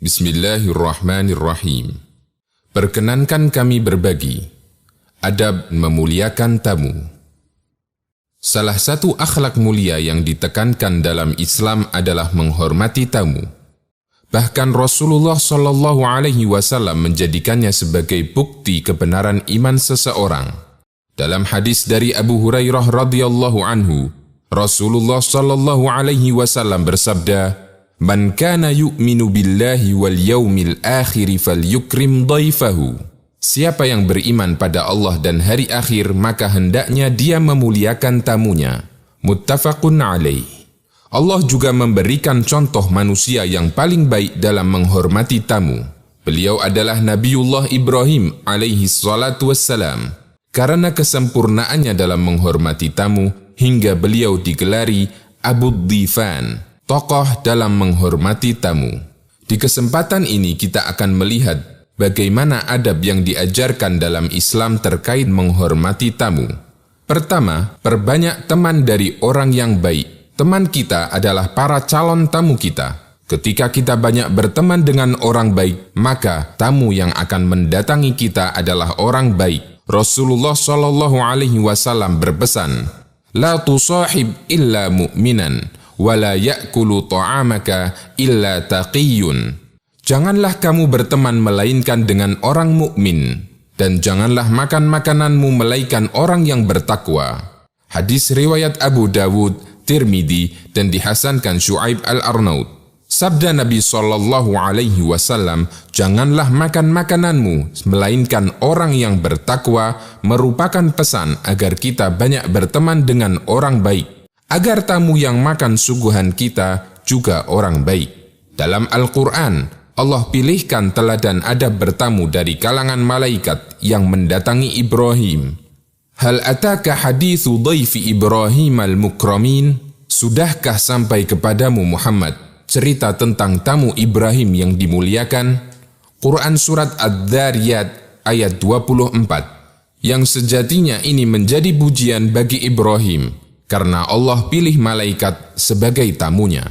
Bismillahirrahmanirrahim. Perkenankan kami berbagi adab memuliakan tamu. Salah satu akhlak mulia yang ditekankan dalam Islam adalah menghormati tamu. Bahkan Rasulullah SAW menjadikannya sebagai bukti kebenaran iman seseorang. Dalam hadis dari Abu Hurairah radhiyallahu anhu, Rasulullah SAW bersabda, "Man kana yu'minu billahi wal yaumil akhir falyukrim dhaifahu." Siapa yang beriman pada Allah dan hari akhir, maka hendaknya dia memuliakan tamunya. Muttafaqun alaih. Allah juga memberikan contoh manusia yang paling baik dalam menghormati tamu. Beliau adalah Nabiullah Ibrahim alaihi salatu wassalam. Karena kesempurnaannya dalam menghormati tamu, hingga beliau digelari Abu Dhifan, tokoh dalam menghormati tamu. Di kesempatan ini kita akan melihat bagaimana adab yang diajarkan dalam Islam terkait menghormati tamu. Pertama, perbanyak teman dari orang yang baik. Teman kita adalah para calon tamu kita. Ketika kita banyak berteman dengan orang baik, maka tamu yang akan mendatangi kita adalah orang baik. Rasulullah SAW berpesan, "La tusahib illa mu'minan, wa la ya'kulu ta'amaka illa taqiyun." Janganlah kamu berteman melainkan dengan orang mukmin, dan janganlah makan makananmu melainkan orang yang bertakwa. Hadis riwayat Abu Dawud, Tirmidzi, dan dihasankan Syu'aib al-Arnaud. Sabda Nabi SAW, "Janganlah makan makananmu melainkan orang yang bertakwa," merupakan pesan agar kita banyak berteman dengan orang baik, agar tamu yang makan suguhan kita juga orang baik. Dalam Al-Quran, Allah pilihkan teladan adab bertamu dari kalangan malaikat yang mendatangi Ibrahim. Hal ataka hadithu dhaifi Ibrahim al-mukramin? Sudahkah sampai kepadamu Muhammad cerita tentang tamu Ibrahim yang dimuliakan? Quran Surat Ad-Dhariyat ayat 24. Yang sejatinya ini menjadi pujian bagi Ibrahim, karena Allah pilih malaikat sebagai tamunya.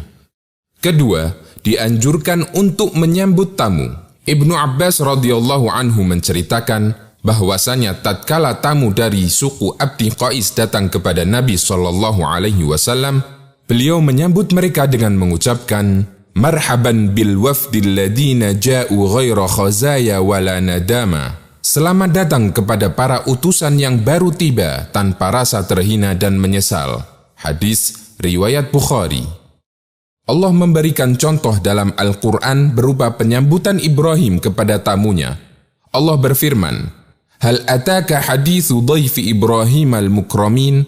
Kedua, dianjurkan untuk menyambut tamu. Ibnu Abbas radhiyallahu anhu menceritakan bahwasanya tatkala tamu dari suku Abdi Qais datang kepada Nabi SAW, beliau menyambut mereka dengan mengucapkan, "Marhaban bil wafdil ladina ja'u ghaira khazaya wala nadama." Selamat datang kepada para utusan yang baru tiba tanpa rasa terhina dan menyesal. Hadis riwayat Bukhari. Allah memberikan contoh dalam Al-Quran berupa penyambutan Ibrahim kepada tamunya. Allah berfirman, "Hal ataka hadithu dhaifi Ibrahim al-mukramin?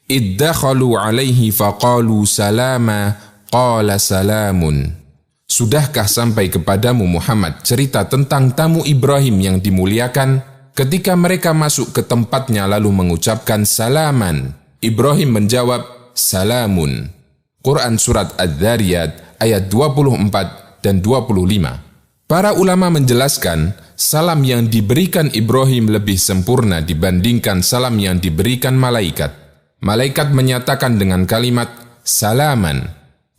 Iddakhalu alaihi faqalu salama, qala salamun." Sudahkah sampai kepadamu Muhammad cerita tentang tamu Ibrahim yang dimuliakan? Ketika mereka masuk ke tempatnya lalu mengucapkan salaman, Ibrahim menjawab salamun. Quran Surat Ad-Dhariyat ayat 24 dan 25. Para ulama menjelaskan, salam yang diberikan Ibrahim lebih sempurna dibandingkan salam yang diberikan malaikat. Malaikat menyatakan dengan kalimat salaman,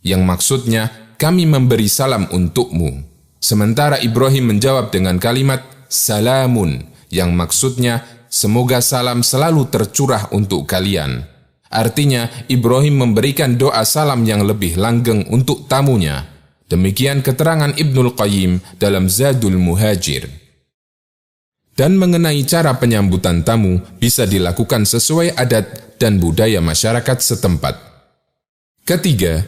yang maksudnya kami memberi salam untukmu. Sementara Ibrahim menjawab dengan kalimat salamun, yang maksudnya semoga salam selalu tercurah untuk kalian. Artinya, Ibrahim memberikan doa salam yang lebih langgeng untuk tamunya. Demikian keterangan Ibnul Qayyim dalam Zadul Muhajir. Dan mengenai cara penyambutan tamu bisa dilakukan sesuai adat dan budaya masyarakat setempat. Ketiga,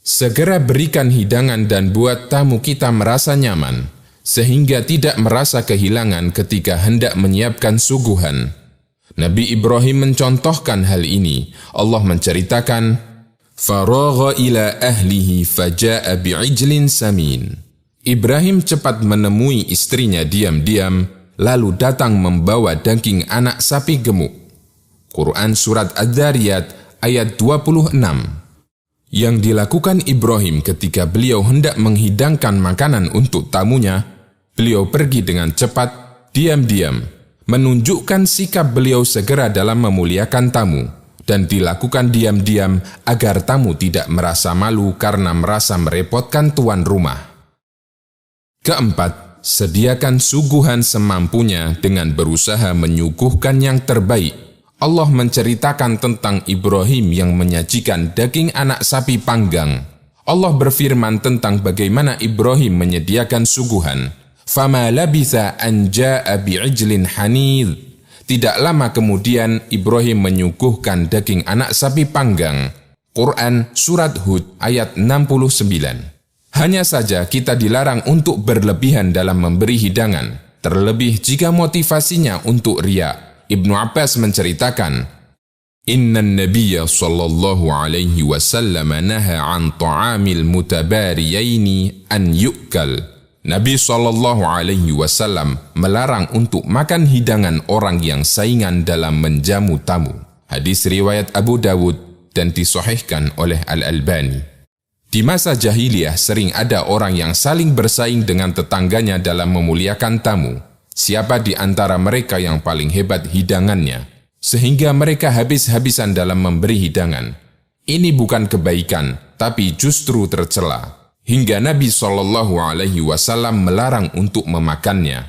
segera berikan hidangan dan buat tamu kita merasa nyaman, sehingga tidak merasa kehilangan ketika hendak menyiapkan suguhan. Nabi Ibrahim mencontohkan hal ini. Allah menceritakan, "Faragha ila ahlihi faja'a bi'ijlin samin." Ibrahim cepat menemui istrinya diam-diam, lalu datang membawa daging anak sapi gemuk. Quran Surat Ad-Dhariyat ayat 26. Yang dilakukan Ibrahim ketika beliau hendak menghidangkan makanan untuk tamunya, beliau pergi dengan cepat, diam-diam, menunjukkan sikap beliau segera dalam memuliakan tamu, dan dilakukan diam-diam agar tamu tidak merasa malu karena merasa merepotkan tuan rumah. Keempat, sediakan suguhan semampunya dengan berusaha menyuguhkan yang terbaik. Allah menceritakan tentang Ibrahim yang menyajikan daging anak sapi panggang. Allah berfirman tentang bagaimana Ibrahim menyediakan suguhan. Fama labitha an jaa'a bi'ijlin hanidh. Tidak lama kemudian Ibrahim menyuguhkan daging anak sapi panggang. Quran Surat Hud ayat 69. Hanya saja kita dilarang untuk berlebihan dalam memberi hidangan, terlebih jika motivasinya untuk riya. Ibnu Abbas menceritakan, Inna Nabiyya sallallahu alaihi wasallam naha an ta'amil mutabariyaini an yu'kal. Nabi sallallahu alaihi wasallam melarang untuk makan hidangan orang yang saingan dalam menjamu tamu. Hadis riwayat Abu Dawud dan disahihkan oleh Al-Albani. Di masa jahiliyah sering ada orang yang saling bersaing dengan tetangganya dalam memuliakan tamu. Siapa di antara mereka yang paling hebat hidangannya, sehingga mereka habis-habisan dalam memberi hidangan. Ini bukan kebaikan, tapi justru tercela. Hingga Nabi SAW melarang untuk memakannya.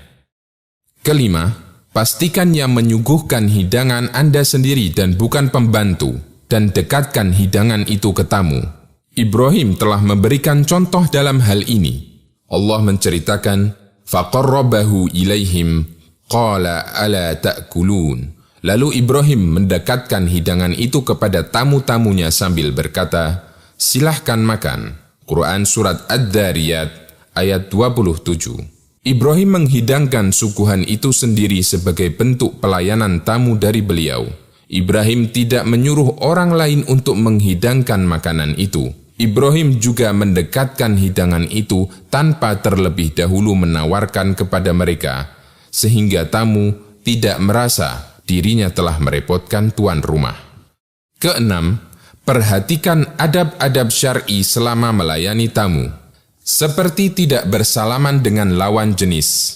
Kelima, pastikan yang menyuguhkan hidangan Anda sendiri dan bukan pembantu, dan dekatkan hidangan itu ke tamu. Ibrahim telah memberikan contoh dalam hal ini. Allah menceritakan, فَقَرَّبَهُ إِلَيْهِمْ قَالَ أَلَا تَأْكُلُونَ. Lalu Ibrahim mendekatkan hidangan itu kepada tamu-tamunya sambil berkata, silahkan makan. Quran Surat Ad-Dhariyat ayat 27. Ibrahim menghidangkan suguhan itu sendiri sebagai bentuk pelayanan tamu dari beliau. Ibrahim tidak menyuruh orang lain untuk menghidangkan makanan itu. Ibrahim juga mendekatkan hidangan itu tanpa terlebih dahulu menawarkan kepada mereka, sehingga tamu tidak merasa dirinya telah merepotkan tuan rumah. Keenam, perhatikan adab-adab syar'i selama melayani tamu, seperti tidak bersalaman dengan lawan jenis.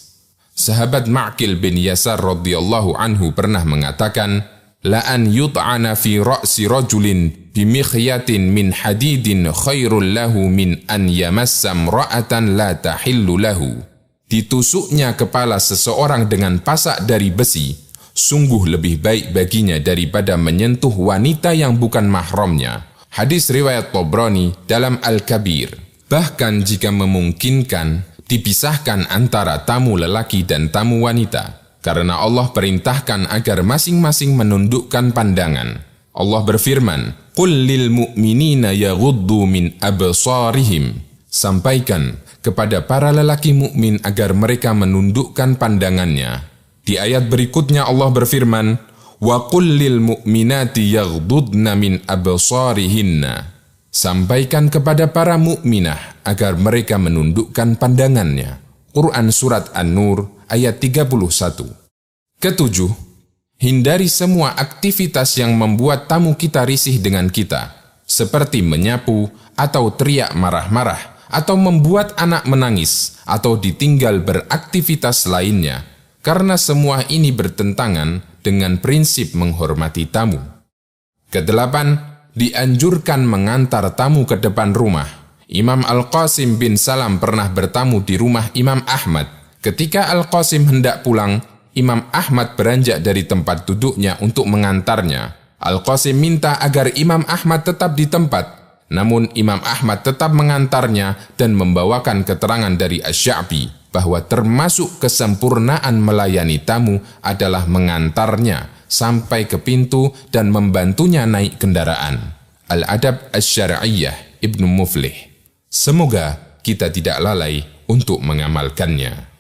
Sahabat Ma'qil bin Yasar radhiyallahu anhu pernah mengatakan, la'an yut'ana fi ra'si rajulin bimikhyatin min hadidin khairul lahu min an yamassam ra'atan la tahillu lahu. Ditusuknya kepala seseorang dengan pasak dari besi, sungguh lebih baik baginya daripada menyentuh wanita yang bukan mahramnya. Hadis riwayat Tabrani dalam Al-Kabir. Bahkan jika memungkinkan, dipisahkan antara tamu lelaki dan tamu wanita. Karena Allah perintahkan agar masing-masing menundukkan pandangan. Allah berfirman, "Qul lil mu'minina yaghuddu min absarihim." Sampaikan kepada para lelaki mukmin agar mereka menundukkan pandangannya. Di ayat berikutnya Allah berfirman, "Wa qul lil mu'minati yaghdudna min absarihinna." Sampaikan kepada para mukminah agar mereka menundukkan pandangannya. Quran Surat An-Nur ayat 31. Ketujuh, hindari semua aktivitas yang membuat tamu kita risih dengan kita, seperti menyapu atau teriak marah-marah, atau membuat anak menangis, atau ditinggal beraktivitas lainnya, karena semua ini bertentangan dengan prinsip menghormati tamu. Kedelapan, dianjurkan mengantar tamu ke depan rumah. Imam Al-Qasim bin Salam pernah bertamu di rumah Imam Ahmad. Ketika Al-Qasim hendak pulang, Imam Ahmad beranjak dari tempat duduknya untuk mengantarnya. Al-Qasim minta agar Imam Ahmad tetap di tempat, namun Imam Ahmad tetap mengantarnya dan membawakan keterangan dari Asy-Sya'bi bahwa termasuk kesempurnaan melayani tamu adalah mengantarnya sampai ke pintu dan membantunya naik kendaraan. Al-Adab Asy-Syar'iyyah Ibnu Muflih. Semoga kita tidak lalai untuk mengamalkannya.